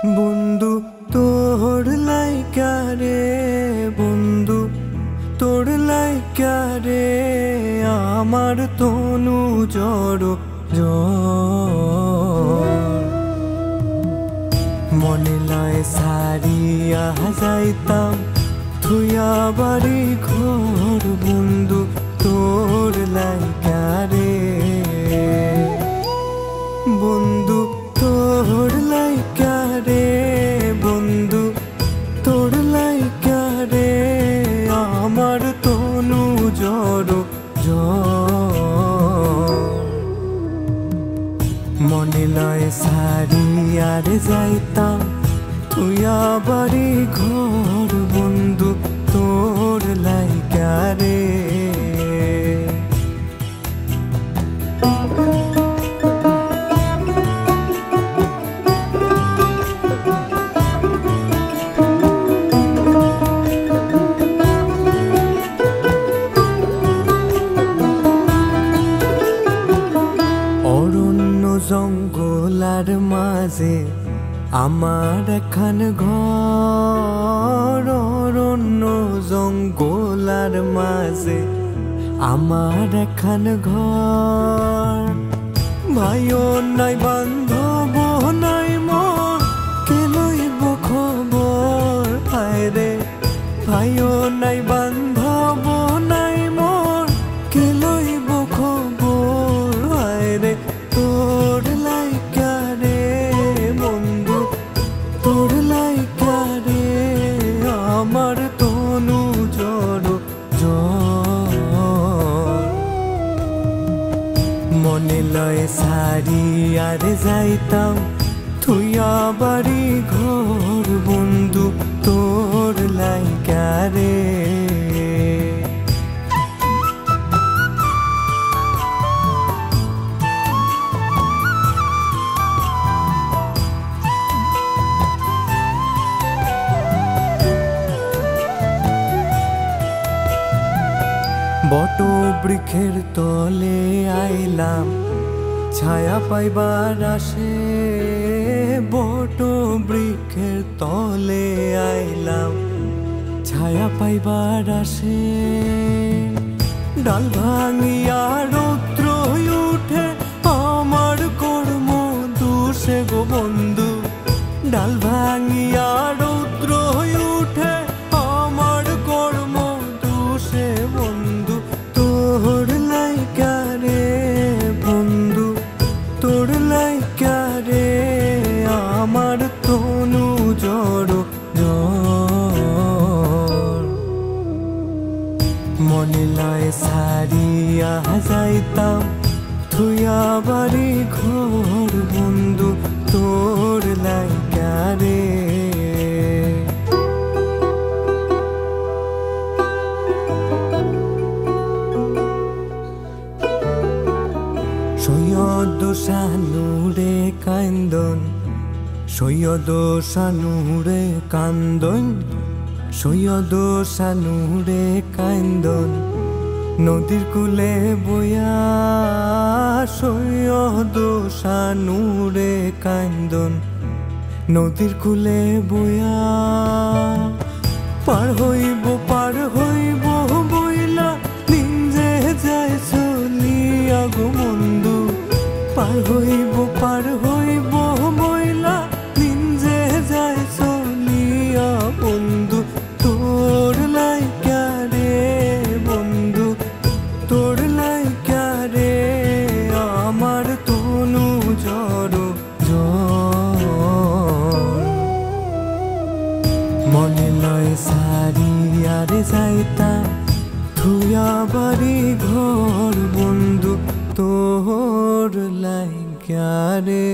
বন্ধু তোর লাইকা রে, বন্ধু তোর লাইকা রে, আমার তনু জড় মনে লয় সারিয়া যাইতাম থুয়া বাড়ি ঘর, বন্ধু তোর লাইকা রে, বন্ধু তোর লাইকা রে, বন্ধু তোর লাইকা রে, আমার তনু জড় মনে লয় সারিয়ার যাইতাম তুইয়া বাড়ি ঘর, বন্ধু তোর লাইকা রে। জঙ্গলার মাঝে আমার এখান ঘর, অরণ্য জঙ্গলার মাঝে আমার এখান ঘর, ভাইও নাই বান্ধব নাই মোর, কে লইব খবর, হায় রে ভাইও নাই বান্ধব নাই মোর, কে লইব খবর, হায় রে তোর লাইকা রে, বন্ধু তোর লাইকা রে, আমার তনু জড় মনে লয় সারিয়ার যাইতাম থুইয়া বাড়ি ঘর, বন্ধু তোর লাইকা রে। বট বৃক্ষের তলে আইলাম ছায়া পাইবার আসে, বট বৃক্ষের তলে আইলাম ছায়া পাইবার আসে, ডাল ভাঙিয়া রৌদ্র উঠে আমার কর্ম দোষে গো বন্ধু, ডাল ভাঙিয়া রৌদ্র উঠে আমার কর্ম দোষে বন্ধু, তোর লাইকা রে, বন্ধু তোর লাইকা রে, আমার তনু জড় মনে লয় সারিয়া যাইতাম থুইয়া বাড়ি ঘর, বন্ধু তোর লাইকা রে। সৈয়দ শানুরে কান্দন, সৈয়দ শানুরে কান্দন, সৈয়দ শানুরে কান্দন, নদীর কূলে বয়া, সৈয়দ শানুরে কান্দন, নদীর কূলে বয়া, পার হইব বইলা দিন যে যায় চলিয়া গো বন্ধু, পার হইব বইলা দিন যে যায় চলিয়া, বন্ধু তোর লাইকা রে, বন্ধু তোর লাইকা রে, আমার তনু জড় মনে লয় সারিয়ার যাইতাম থুইয়া বাড়ি ঘর, বন্ধু তোর লাইকা রে।